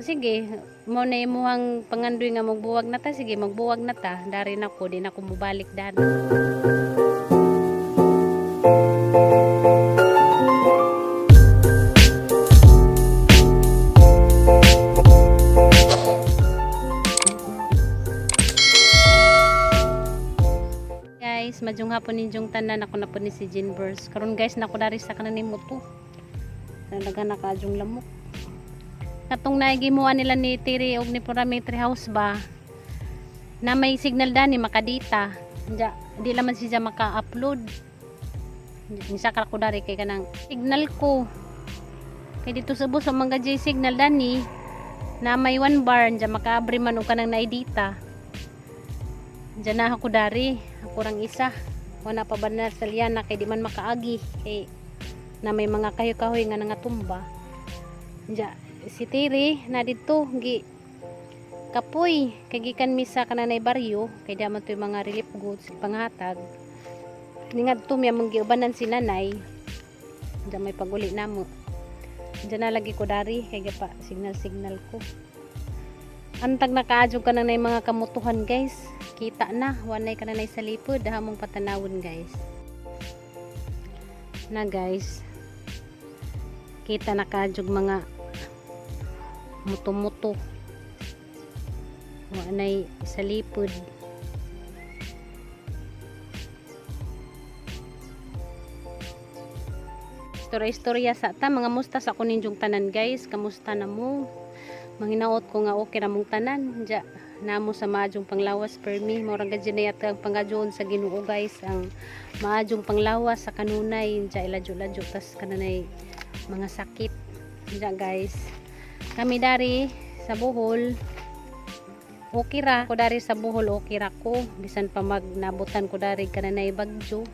O sige, mo na imuhang pangandoy nga magbuwag na ta, sige magbuwag na ta, dari na ko, di na ko mubalik dan. Guys, madyong hapon ninyong tanan, ako na po ni si Jinverse. Karon guys, nako dari sa kanan ni Muto. Talaga nakadyong lamok. Katong naigimuan nila ni Tiri og ni Parametry House ba, na may signal dani makadita. Di laman siya maka-upload. Isa ka ko dari kay kanang signal ko. Kay dito sa bus ang mga signal dani na may 1 bar diyan maka-abre man og kanang naidita. Diyan na ako dari, ako rang isa. Wala pa ba na salyana kay di man makaagi kay na may mga kahoy-kahoy nga nangatumba. Diyan si Tiri na dito gi kapoy kay gikan mi sa kananay baryo kay daman to mga relief goods panghatag ningadto mi among giubanan si nanay. Diyan may paguli namo. Diyan na lagi ko dari kay pa signal ko. Antag nakaadyo ka na mga kamutuhan guys. Kita na, wanay ka na sa lipod, hamong patanawon guys. Na guys, kita nakaadyo mga muto-muto. Wanay sa lipod. Istorya sa ta, mga musta sa kuninjong tanan guys. Kamusta na mo? Manginaot ko nga okay na mong tanan. Diya, namo sa maadjong panglawas per me. Morang gadyo na yata ang pangadyoon sa Ginoo guys. Ang maadjong panglawas sa kanunay. Diya, iladyo-ladyo. Tas kananay mga sakit. Diya guys. Kami dari sa Bohol. Okay ra. Ko dari sa Bohol okay ra ko. Bisan pa magnabutan ko dari kananay bagyo.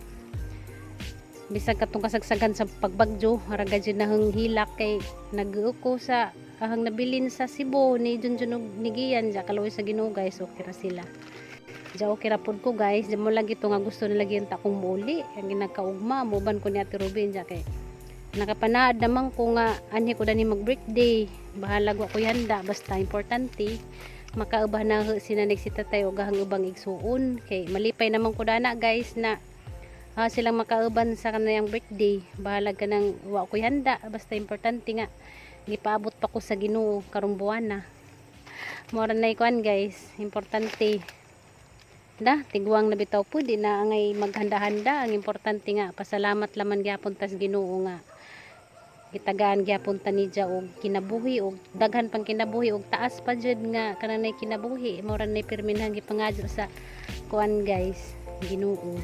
Bisan katong kasagsagan sa pagbagyo. Harang gadyo na hang hilak kay nag-uko sa ahang nabilin sa Cebu ni Junjunog ni Gian ja kaloy sa Ginoo guys, okay ra sila. Ja okay ra pud ko guys, di mo lagi to nga gusto nila gyud ta kong muli, ang ginakaugma moban ko ni Ate Ruben ja kay nakapanaad naman ko nga anhi ko dani mag birthday. Bahala ko handa basta importante makaubah na sinanig si tatay og ahang ubang igsuon kay malipay naman ko dana guys na silang makauban sa kanayang birthday. Bahala ka nang wa ko handa basta importante nga gipaabot pa ko sa Ginoo karong buwan na. Mora na ikuan guys, importante. Da, tigwang na bitaw po di na angay maghanda-handa. Ang importante nga pasalamat laman gyapon tas Ginoo nga gitagaan gyapon ta ni Dia og kinabuhi og daghan pang kinabuhi og taas pa jud nga kananay kinabuhi. Mora na pirminhan gipangadyo sa kuan guys, Ginoo.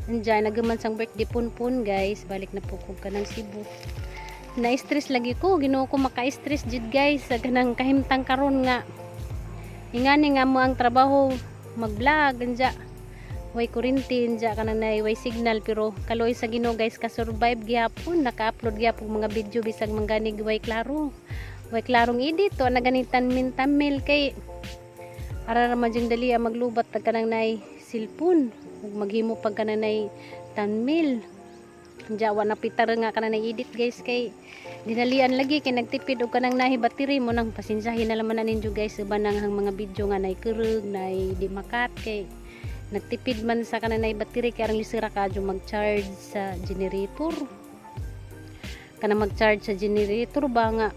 Andiyan nagaman sang birthday punpun guys, balik na po ko kanang Cebu. Na-stress lagi ko, Ginoo ko maka-stress jud guys sa ganang kahimtang karon nga ingani nga mo ang trabaho mag-vlog anja way kuryente anja kanang way signal pero kaloy sa Ginoo guys ka-survive gyapon, naka-upload gyapon mga video bisag mangganig way klarong edit to naganitan min thumbnail kay ara ra man jing dali maglubat tag kanang nay cellphone ug maghimo pag kanang nay thumbnail. Jawa na pitar nga ka na edit guys kay dinalian lagi kay nagtipid og kanang nahi battery mo nang pasensyahin na laman na ninyo guys uban nang mga video nga nay kurug nay di makat kay nagtipid man sa kanang nahi battery kay arang lisira ka adyo mag-charge sa generator kanang mag-charge sa generator ba nga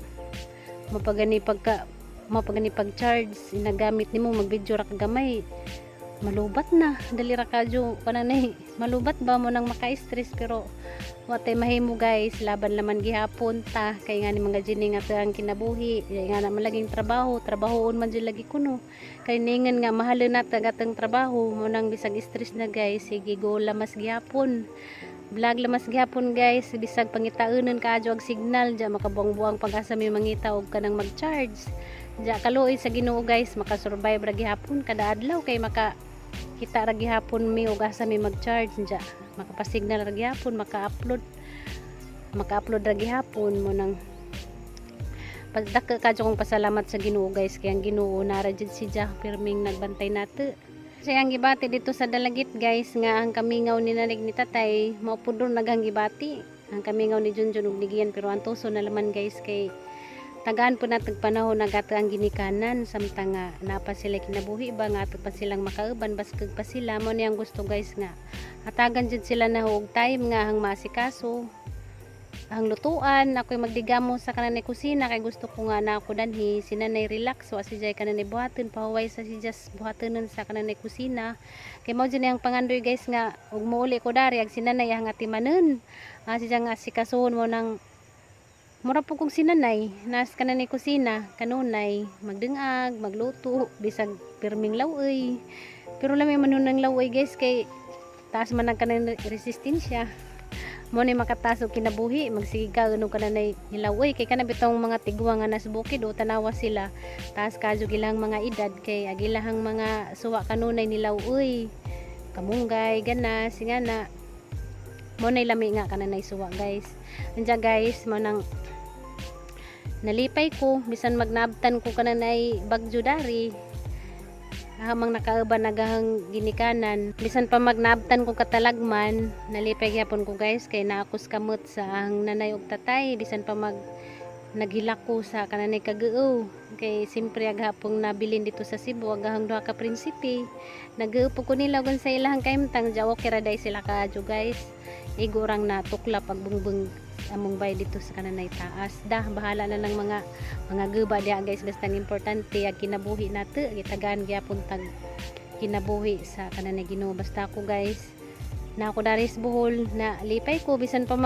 mapagani pag-charge inagamit nimo mag-video ra kagamay malubat na dali ra kadyo kananay malubat ba mo nang maka-stress pero watay mahimo guys laban laman gihapon ta kay nga ni mga jini nga ang kinabuhi nga na malaging trabahoon man jud lagi kuno kay ningan nga mahal na tagatang trabaho mo nang bisag stress na guys sige go lamas gihapon vlog lamas gihapon guys bisag pangitaenon kadyo og signal ja makabuang-buang pag-asa mi mangita og kanang mag-charge ja kaluoy sa Ginoo guys makasurvive ra gihapon kada adlaw kay maka kita ra gihapon mi og asa mi mag-charge ja makapasignal ra gihapon maka-upload ra gihapon mo nang pagdaka kadyo kong pasalamat sa Ginoo guys kay ang Ginoo nara jud si Dia pirming nagbantay nato. Kasi ang gibati dito sa Dalagit guys nga ang kamingaw ni nanig ni tatay maupod ron nagang gibati ang kamingaw ni Junjun ug ni Gian pero ang tuso na laman guys kay tagaan po natag panahon nagato ang ginikanan samtang nga napa sila kinabuhi ba nga ato pa silang makauban baskag pa sila mo niyang gusto guys nga hatagan jud sila na og time nga hang masikaso ang lutuan ako'y magdigamo sa kanang kusina kay gusto ko nga na ako danhi sinanay relax wa si jay kanang buhaton pahuway sa si just buhatonon sa kanang kusina kay mao jud ang pangandoy guys nga ug muuli ko dari ag sinanay ang atimanon si jay nga sikasuhon mo nang mura po kong sinanay nas kanang kusina kanunay magdungag magluto bisag pirming lawoy pero lamay manunang lawoy guys kay taas man ang kanang resistensya mo ni makataso kinabuhi magsigiga uno kanang hilawoy kay kana bitong mga tigwa nga nas bukid o tanawa sila taas kadyo gilang mga edad kay agilahang mga suwa kanunay nilawoy kamunggay ganas ngana mo nay lami nga kanang suwa guys anja guys mo nang nalipay ko bisan magnabtan ko kananay bagyo dari hamang nakauban nagahang ginikanan bisan pa magnabtan ko katalagman nalipay gyapon ko guys kay naakos kamot sa ang nanay ug tatay bisan pa naghilak ko sa kananay kagao kay simpre aghapong nabilin dito sa Cebu agahang duha ka prinsipe nagaupo ko nila ug sa ilahang kaimtang jawo kira day sila kaadyo guys igurang natukla pagbungbong among bay dito sa kananay taas bahala na lang mga guba diha guys basta importante ang kinabuhi nato gitagaan gyapon tag kinabuhi sa kananay Ginoo basta ako guys na ako daris buhol na lipay ko bisan pa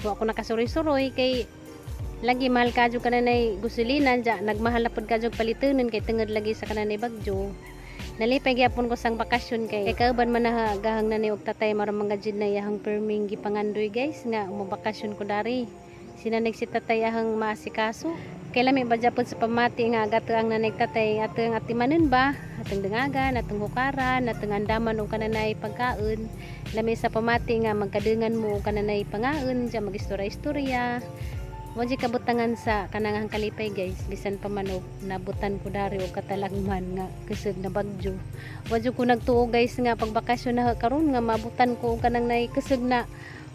ako nakasuroy-suroy kay lagi mahal kadyo kananay gasolina ja nagmahal na pud kadyo palitonon kay tungod lagi sa kananay bagyo nalipay gyapon ko sang bakasyon kay kauban man na gahang nanay og tatay maram mga jud na yahang perming gipangandoy guys nga mabakasyon ko dari sinanay si tatay ahang maasikaso kay lami ba japon sa pamati nga gato ang nanay tatay atong atimanon ba atong dengagan atong hukaran atong andaman og kananay pagkaon lami sa pamati nga magkadungan mo kananay pangaon ja magistorya-istorya mo di kabutangan sa kanang kalipay guys bisan pa manog nabutan ko dari og katalagman nga kusog na bagyo wadyo ko nagtuo guys nga pagbakasyon na karon nga mabutan ko og kanang nay kusog na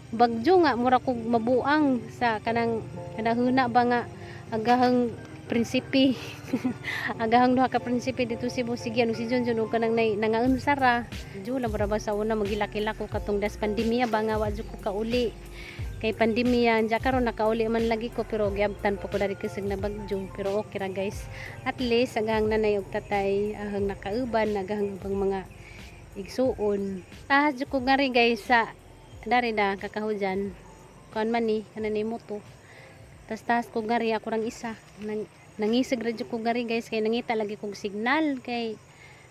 bagyo nga mura kog mabuang sa kanang kanahuna ba nga agahang prinsipe agahang duha ka prinsipe dito si Busigyan si Junjun og kanang nangaonsara jula mura ba sa una magilakila ko katong das pandemya ba nga wadyo ko kauli kay pandemya anja karon nakauli man lagi ko pero gyabtan po ko dari kusog na bagyo pero okay ra guys at least agahang nanay ug tatay ahang nakauban agahang ibang mga igsuon tahadyo ko ngari guys sa dari na kakahujan kuan man ni kanani moto tas ko ngari ako rang isa nangisig radyo ko ngari guys kay nangita lagi kog signal kay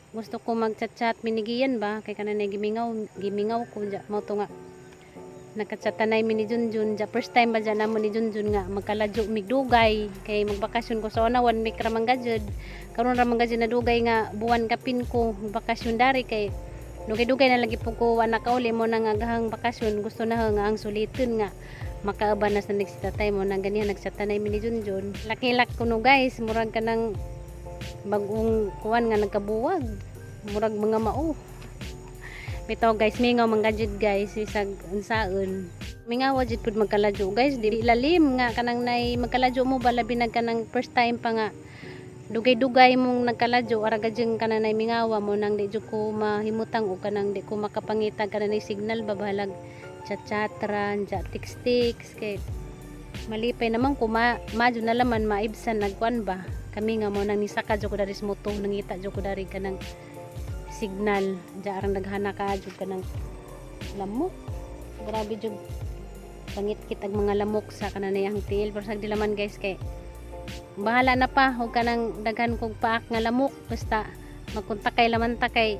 gusto ko mag-chat minigiyan ba kay kananay gimingaw ko mo to nga nakachatanay mi ni Junjun ja first time ba dyan namo ni Junjun nga magkaladyo migdugay kay magbakasyon ko sa una 1 week ra man gajud karon ra man gajud na dugay nga buwan kapin ko bakasyon dari kay dugay na lagi po ko nakauli mo nang agahang bakasyon gusto na nga ang suliton nga makaaban na sa nagsitatay mo nang ganihan nagchatanay mi ni Junjun laki-lak ko no guys murag kanang bagong kuwan nga nagkabuwag murag mga mao bitaw guys mingaw manggajud guys bisag unsaon mingaw jud pud magkaladyo guys di lalim nga kanang nay magkaladyo mo bala binag kanang first time pa nga dugay-dugay mong nagkaladyo ara gajeng kanang nay mingawa mo nang di jud ko mahimutang o kanang di ko makapangitag kanang nay signal babalag chat-chatran ja text kay malipay naman ko madyo na laman maibsan nagkuan ba kami nga mo nang nisaka jud ko dari sa moto nangita jud ko dari kanang signal jarang naghana ka jud kanang lamok grabe jud pangit-kit ang mga lamok sa kananayang tiil pero sagdi laman guys kay bahala na pa og kanang daghan kog paak nga lamok basta magkontakay laman ta kay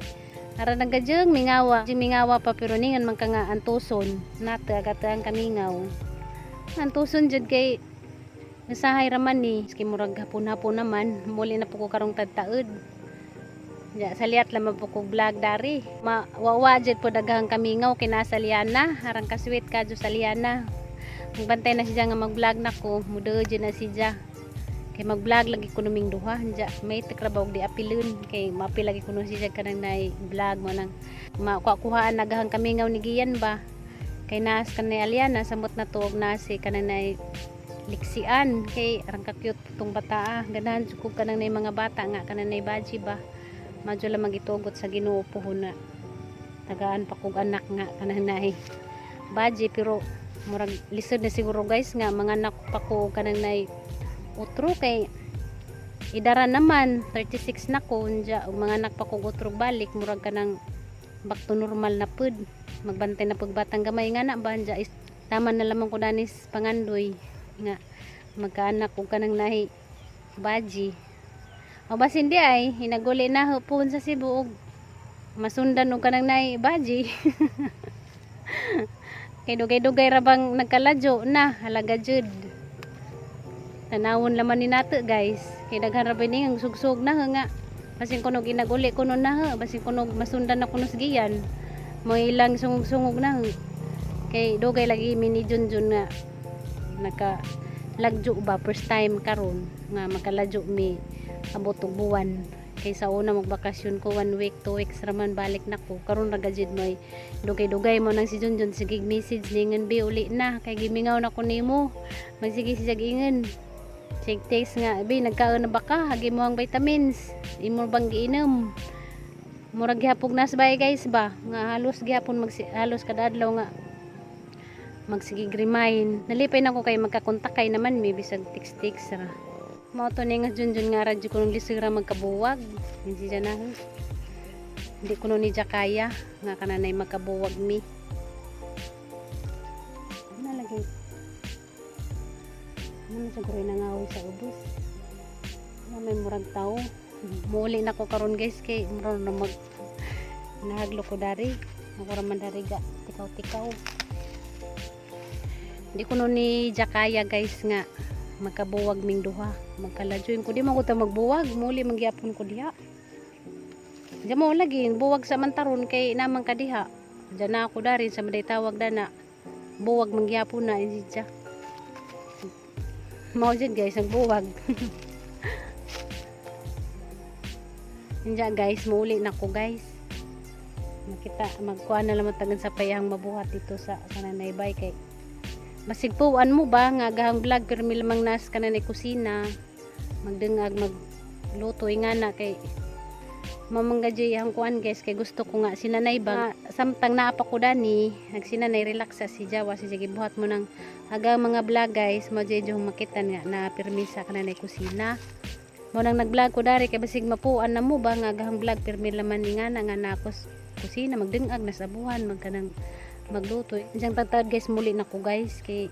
ara nagajeng mingawa pa pero ningan man ka nga antuson nata agatan kamingaw antuson jud kay nasahay raman ni kay murag hapon-hapon naman muli na po ko karong tadtaod ya saliat lamang po kong vlog dari mawawa dyan po daghang kamingaw kinasa Liana harang kasweet ka dyan sa Liana magbantay na siya nga mag vlog na ko mudo dyan na siya kay mag vlog lagi ko numing duha dyan may tikrabawag di apilun kay mapil lagi ko nung siya kanang na vlog mo nang makuhaan naghang kamingaw ni Gian ba kay nas kanay Liana samot na tuog nasi kanang na liksian kay arang ka cute tong bata ganahan jud ko kanang nay mga bata nga kanang nay baji ba madyo lang magitugot sa Ginoo pohon na tagaan pa kog anak nga kanang nay baji pero murag lisod na siguro guys nga mga anak pa ko kanang nay utro kay idara naman 36 na ko unya og mga anak pa kog utro balik murag kanang back to normal na pud magbantay na pud batang gamay nga na ba unya tama na lamang ko danis pangandoy nga magkaanak og kanang nahi baji o basin di ay hinaguli na hupon sa Cebu og masundan og kanang nahi baji kay dugay-dugay ra bang nagkaladyo na halaga jud tanawon laman ni nato guys kay daghan ra bini ang sugsog na nga basin kuno ginaguli kuno na basin kuno masundan na kuno giyan mo ilang sungog-sungog na kay dugay lagi mini Junjun nga naka lagjo ba first time karon nga makaladyo mi abot og buwan kay sa una magbakasyon ko 1 week 2 weeks raman balik nako karon ra gajid moy dugay-dugay mo nang si Junjun sige message ningon bi uli na kay gimingaw na ko nimo magsige si ingon check taste nga bi nagkaon na ba ka hagi mo ang vitamins imo bang giinom murag gihapon nas bay guys ba nga halos gihapon halos kada adlaw nga magsige remind nalipay na ko kay magkakontakay naman may bisag text ra mo to ni nga Junjun nga radyo ko nung lisig ra magkabuwag hindi siya na hindi ko ni kaya nga kananay magkabuwag mi nalagay ano siguro nangawi sa ubos may murag tao muli na ko karon guys kay murag na mag nahaglo ko dari ako raman dari ga tikaw hindi ko ni Jakaya guys nga magkabuwag ming duha magkaladyoin ko di mo ko ta magbuwag muli mangyapon ko diha diyan mo lagi buwag sa mantaron kay namang kadiha diyan na ako darin sa maday tawag dana buwag mangyapon na diya mao dyan guys ang buwag diyan guys muli na ko guys makita magkuha na lang tagan sa payang mabuhat dito sa kananay bay kay masigpuan mo ba nga gahang vlog pero milamang nas ka na na kusina magdengag magluto nga na kay mamanggadyo ang kuan guys kay gusto ko nga sinanay ba samtang naapa ko dani nagsinanay relax sa si Jawa si sige buhat mo ng agang mga vlog guys madyo makita nga na permisa ka na na kusina mo nang nag-vlog ko dari kay basig mapuan na mo ba nga gahang vlog pero milaman ni nga na kusina magdengag na sabuhan magkanang magluto isang tatad guys muli na ko guys kay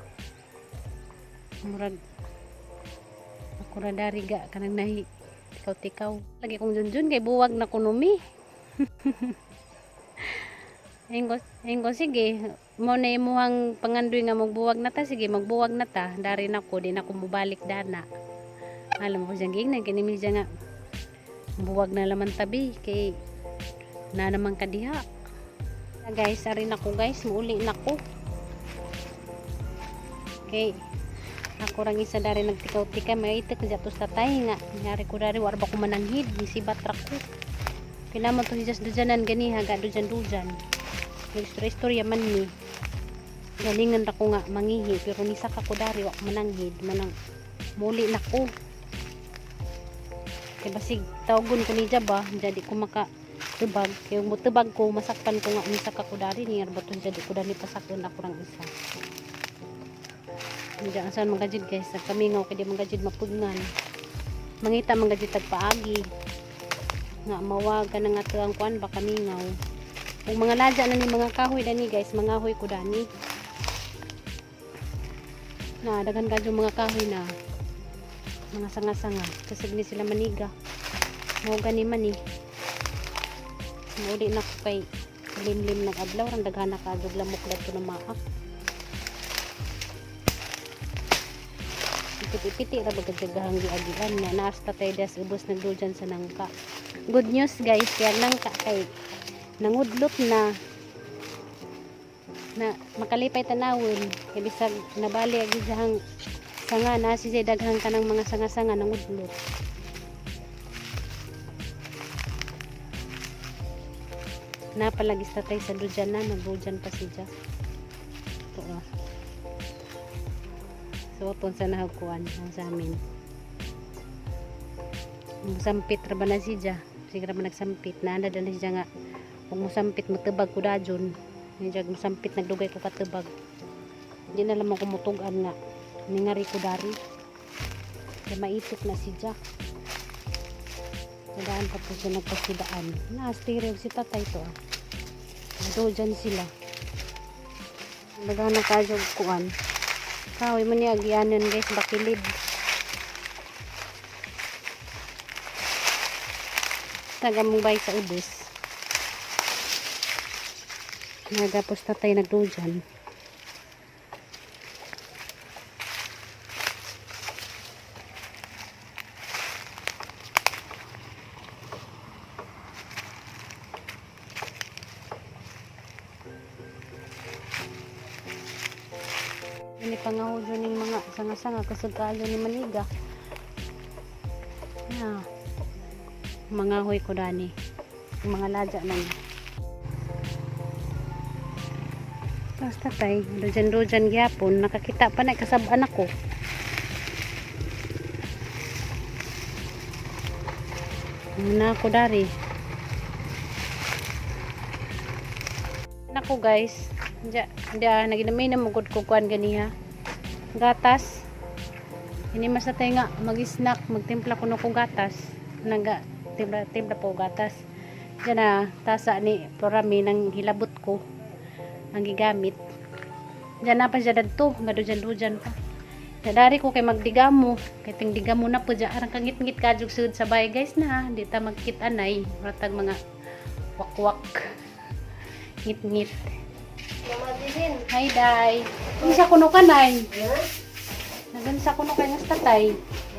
murag ako ra dari ga kanang nahi tikaw lagi kong Junjun kay buwag na kunumi Engko sige mo na imuhang pangandoy nga magbuwag na ta sige magbuwag na ta dari na ko di na ko mobalik dana alam mo siyang gignan kinimi siya nga buwag na laman tabi kay na naman kadiha guys ari na ko guys muuli na ko okay ako rang isa dari nagtikaw-tikaw may itik jatos tatay nga nyari ko dari war ba ko mananghid gisibat ra ko kailangan to hijas dujanan gani haga dujan istorya man ni galingan ra ko nga mangihi pero nisa ka ko dari wa mananghid manang muli na ko kay basig tawagon ko ni Jaba jadi ko maka tubag kay mo tubag ko masakpan ko nga nisa ka ko dari ni arbaton jadi ko dani pasakon ako rang isa diyan asan magajid guys nagkamingaw kay di magajid mapudngan mangita magajid tagpaagi nga mawag ka na nga to ang kuan baka mingaw kung mga ladya na ni mga kahoy dani guys mga hoy ko dani na dagan kadyo mga kahoy na mga sanga-sanga kasi ni sila maniga mo gani man eh muli na ko kay limlim nag-adlaw rang daghana ka agad lamok dad ko na maak ipiti ra bagad dagahang giagian nga naasta tay das ubos nagduljan sa nangka good news guys kaya nangka kay nangudlot na makalipay tanawon kay bisag nabali agi jahang sanga na si daghang kanang mga sanga-sanga nangudlot napalagi sa tay sa duljan na nagduljan pa siya ito suoton sa nahagkuan ang sa amin. Sampit ra ba na siya? Sigara man nagsampit na ana na siya nga. Kung musampit matubag ko dajon. Niya musampit nagdugay ko katubag. Hindi na lamang kumutugan nga. Ningari ko dari. Kaya maitik na siya. Nadaan pa po siya nagpasidaan. Na-stereo si tatay to. Ito dyan sila. Nadaan na kayo kuan. Kaway man niya agyanan guys. Bakilid. Tagamong bay sa ubos. Nagapos tatay nagdujan. Ini pangahudyo ning mga sanga-sanga kusog kaayo ni maniga. Na. Mga hoy ko dani. Mga ladya man. Basta tay, dojan gyapon nakakita pa na kasab-an ako. Na ako dari. Nako guys, dia naginamay na mugod ko kuan ganiha. Gatas. Ini masatay nga mag-snack, magtimpla kuno ko gatas. Naga timpla po gatas. Diyan na tasa ni porami nang hilabot ko ang gigamit. Diyan na pa siya dadto, gadujan-dujan pa. Nadari ko kay magdigamo, kay ting digamo na po diyan arang kangit-ngit kadjug sud sa bay guys na, di ta magkit-anay, ratag mga wakwak. Ngit-ngit. Mama din. Hi day. Isa kuno kanay. Nagansa kuno kay nga tatay.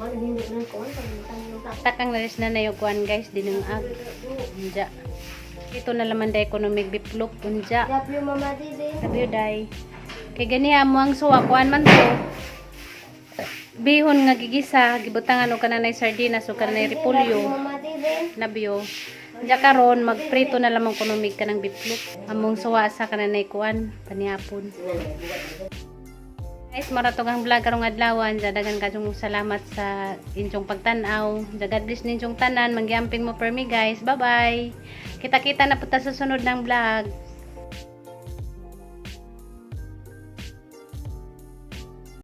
Wala hindi na ko ang Takang naris na nayuguan guys dinung ag. Unja. Ito na laman day economic biplok unja. Love you Mama din. Love you day. Kay ganiya mo ang suwa kuan man to. Bihon nga gigisa, gibutangan og kananay sardinas o kananay repolyo. Mama din. Nabyo. Unja karon magprito na lamang kunomig kanang biplok. Among suwa sa kananay kuan panihapon. Guys, maratog ang vlog karong adlawan. Dagan kayong salamat sa inyong pagtan-aw. God bless ninyong tanan. Manggiamping mo per me guys. Bye-bye. Kita-kita na punta sa sunod ng vlog.